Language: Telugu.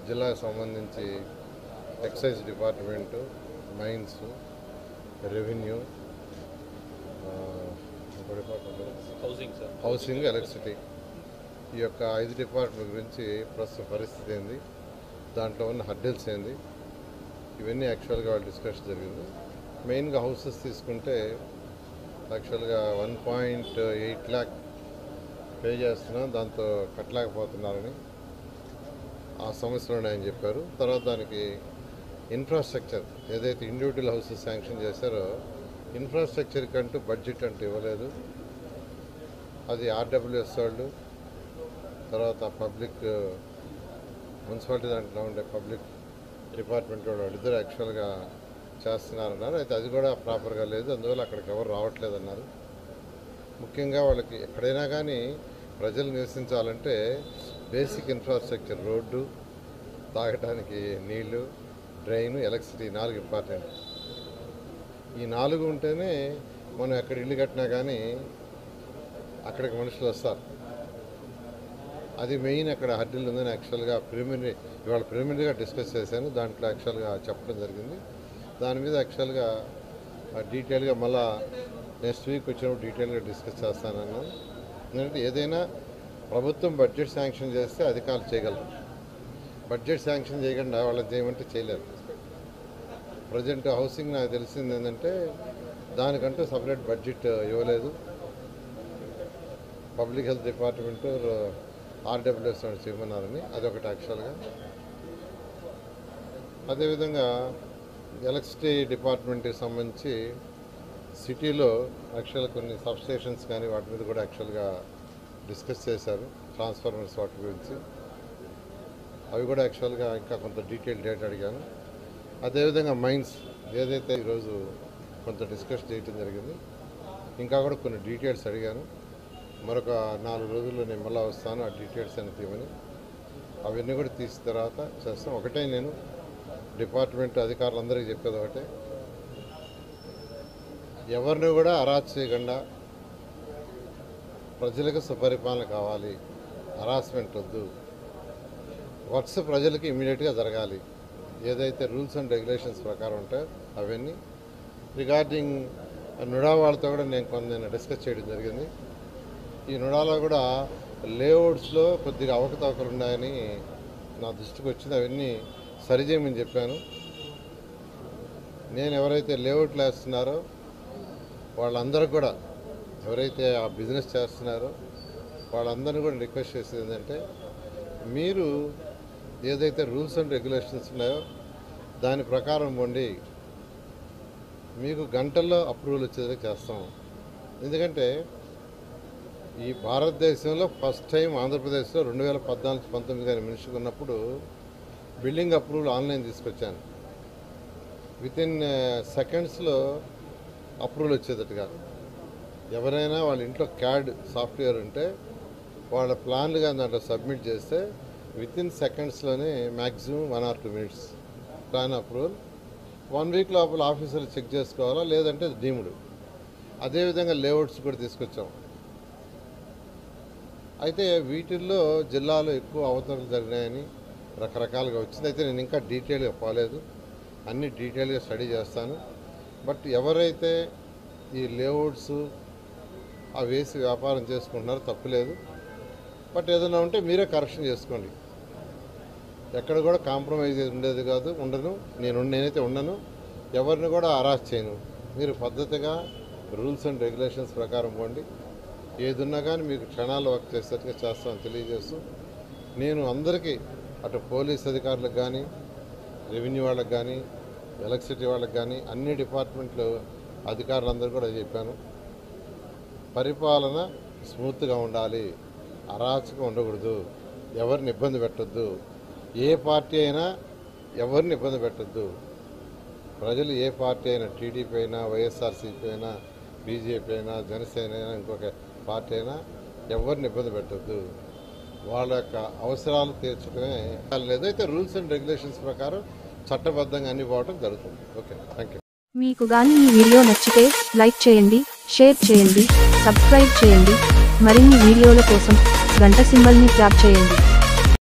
జిల్లాకు సంబంధించి excise department, mines, revenue, housing, electricity ఈ యొక్క 5 డిపార్ట్మెంట్ గురించి ప్రస్తుత పరిస్థితి ఏంది, దాంట్లో ఉన్న హర్డిల్స్ ఏంది, ఇవన్నీ యాక్చువల్గా వాళ్ళు డిస్కషన్ జరిగింది. మెయిన్గా హౌసెస్ తీసుకుంటే యాక్చువల్గా 1.8 lakh పే చేస్తున్నాం, దాంతో కట్టలేకపోతున్నారని ఆ సమస్యలు ఉన్నాయని చెప్పారు. తర్వాత దానికి ఇన్ఫ్రాస్ట్రక్చర్ ఏదైతే ఇండివిజువల్ హౌసెస్ శాంక్షన్ చేశారో ఇన్ఫ్రాస్ట్రక్చర్ కంటూ బడ్జెట్ అంటూ ఇవ్వలేదు. అది ఆర్డబ్ల్యూఎస్ వాళ్ళు, తర్వాత పబ్లిక్ మున్సిపాలిటీ దాంట్లో ఉండే పబ్లిక్ డిపార్ట్మెంట్ వాళ్ళిద్దరు యాక్చువల్గా చేస్తున్నారన్నారు. అయితే అది కూడా ప్రాపర్గా లేదు, అందువల్ల అక్కడికి ఎవరు రావట్లేదన్నారు. ముఖ్యంగా వాళ్ళకి ఎక్కడైనా కానీ ప్రజలు నివసించాలంటే బేసిక్ ఇన్ఫ్రాస్ట్రక్చర్, రోడ్డు, తాగడానికి నీళ్లు, డ్రైన్, ఎలక్ట్రిసిటీ 4 ఇంపార్టెంట్. ఈ 4 ఉంటేనే మనం ఎక్కడ ఇల్లు కట్టినా కానీ అక్కడికి మనుషులు వస్తారు. అది మెయిన్ అక్కడ హర్డిల్ ఉందని యాక్చువల్గా ఇవాళ ప్రిలిమినరీగా డిస్కస్ చేశాను. దాంట్లో యాక్చువల్గా చెప్పడం జరిగింది. దాని మీద యాక్చువల్గా డీటెయిల్గా మళ్ళా నెక్స్ట్ వీక్ వచ్చినప్పుడు డీటెయిల్గా డిస్కస్ చేస్తానన్నాను. ఎందుకంటే ఏదైనా ప్రభుత్వం బడ్జెట్ శాంక్షన్ చేస్తే అధికారులు చేయగలరు, బడ్జెట్ శాంక్షన్ చేయకుండా వాళ్ళని చేయమంటే చేయలేరు. ప్రజెంట్ హౌసింగ్ నాకు తెలిసింది ఏంటంటే దానికంటూ సపరేట్ బడ్జెట్ ఇవ్వలేదు. పబ్లిక్ హెల్త్ డిపార్ట్మెంటు ఆర్డబ్ల్యూఎస్ చేయమన్నారని అదొకటి యాక్చువల్గా. అదేవిధంగా ఎలక్ట్రిసిటీ డిపార్ట్మెంట్కి సంబంధించి సిటీలో యాక్చువల్గా కొన్ని సబ్స్టేషన్స్ కానీ వాటి మీద కూడా యాక్చువల్గా డిస్కస్ చేశారు, ట్రాన్స్ఫార్మర్స్ వాటి గురించి. అవి కూడా యాక్చువల్గా ఇంకా కొంత డీటెయిల్ డేటా అడిగాను. అదేవిధంగా మైన్స్ ఏదైతే ఈరోజు కొంత డిస్కస్ చేయడం జరిగింది, ఇంకా కూడా కొన్ని డీటెయిల్స్ అడిగాను. మరొక 4 రోజుల్లో నేను మళ్ళీ వస్తాను, ఆ డీటెయిల్స్ అని తీయమని. అవన్నీ కూడా తీసిన తర్వాత చేస్తాం. ఒకటే నేను డిపార్ట్మెంట్ అధికారులందరికీ చెప్పేది ఒకటే, ఎవరిని కూడా అరాచ్ చేయకుండా ప్రజలకు సుపరిపాలన కావాలి, హరాస్మెంట్ వద్దు, వర్క్స్ ప్రజలకి ఇమీడియట్గా జరగాలి. ఏదైతే రూల్స్ అండ్ రెగ్యులేషన్స్ ప్రకారం ఉంటాయో అవన్నీ. రిగార్డింగ్ నుడా వాళ్ళతో కూడా నేను డిస్కస్ చేయడం జరిగింది. ఈ నుడాలో కూడా లేఅవుట్స్లో కొద్దిగా అవకతవకలు ఉన్నాయని నా దృష్టికి వచ్చింది. అవన్నీ సరిచేయమని చెప్పాను. నేను ఎవరైతే లేఅవుట్లు వేస్తున్నారో వాళ్ళందరూ కూడా, ఎవరైతే ఆ బిజినెస్ చేస్తున్నారో వాళ్ళందరినీ కూడా రిక్వెస్ట్ చేసేది ఏంటంటే, మీరు ఏదైతే రూల్స్ అండ్ రెగ్యులేషన్స్ ఉన్నాయో దాని ప్రకారం ఉండి మీకు గంటల్లో అప్రూవల్ వచ్చేది చేస్తాం. ఎందుకంటే ఈ భారతదేశంలో ఫస్ట్ టైం ఆంధ్రప్రదేశ్లో 2014-19 కానీ మినిస్టర్ ఉన్నప్పుడు బిల్డింగ్ అప్రూవల్ ఆన్లైన్ తీసుకొచ్చాను. వితిన్ సెకండ్స్లో అప్రూవల్ వచ్చేటట్టుగా. ఎవరైనా వాళ్ళ ఇంట్లో క్యాడ్ సాఫ్ట్వేర్ ఉంటే వాళ్ళ ప్లాన్లు కానీ దాంట్లో సబ్మిట్ చేస్తే వితిన్ సెకండ్స్లోనే maximum 1 or 2 minutes plan approval. 1 week లోపల ఆఫీసర్లు చెక్ చేసుకోవాలా, లేదంటే డీమ్డ్. అదేవిధంగా లేఅవుట్స్ కూడా తీసుకొచ్చాం. అయితే వీటిల్లో జిల్లాలో ఎక్కువ అవతరణలు జరిగినాయని రకరకాలుగా వచ్చింది. అయితే నేను ఇంకా డీటెయిల్గా పోలేదు, అన్ని డీటెయిల్గా స్టడీ చేస్తాను. బట్ ఎవరైతే ఈ లేఅవుట్స్ అవి వేసి వ్యాపారం చేసుకుంటున్నారో తప్పులేదు. బట్ ఏదైనా ఉంటే మీరే కరెక్షన్ చేసుకోండి. ఎక్కడ కూడా కాంప్రమైజ్ ఉండేది కాదు, నేనైతే ఉండను, ఎవరిని కూడా అరెస్ట్ చేయను. మీరు పద్ధతిగా రూల్స్ అండ్ రెగ్యులేషన్స్ ప్రకారం పోండి. ఏది ఉన్నా కానీ మీకు క్షణాలు వర్క్ చేసేట్టుగా చేస్తామని తెలియజేస్తూ, నేను అందరికీ అటు పోలీస్ అధికారులకు కానీ, రెవెన్యూ వాళ్ళకి కానీ, ఎలక్ట్రిసిటీ వాళ్ళకి కానీ, అన్ని డిపార్ట్మెంట్లు అధికారులందరూ కూడా చెప్పాను, పరిపాలన స్మూత్గా ఉండాలి, అరాచకం ఉండకూడదు, ఎవరిని ఇబ్బంది పెట్టద్దు, ఏ పార్టీ అయినా ఎవరిని ఇబ్బంది పెట్టద్దు. ప్రజలు ఏ పార్టీ అయినా, టీడీపీ అయినా, వైఎస్ఆర్సీపీ అయినా, బీజేపీ అయినా, జనసేన అయినా, ఇంకొక పార్టీ అయినా ఎవరిని ఇబ్బంది పెట్టద్దు. వాళ్ళ యొక్క అవసరాలు తీర్చడమే. ఏదైతే రూల్స్ అండ్ రెగ్యులేషన్స్ ప్రకారం చట్టబద్ధంగా అన్ని పోవడం జరుగుతుంది. Okay, thank you. మీకు గాని ఈ వీడియో నచ్చితే లైక్ చేయండి, షేర్ చేయండి, సబ్స్క్రైబ్ చేయండి. మరిన్ని వీడియోల కోసం గంట సింబల్ని ట్యాప్ చేయండి.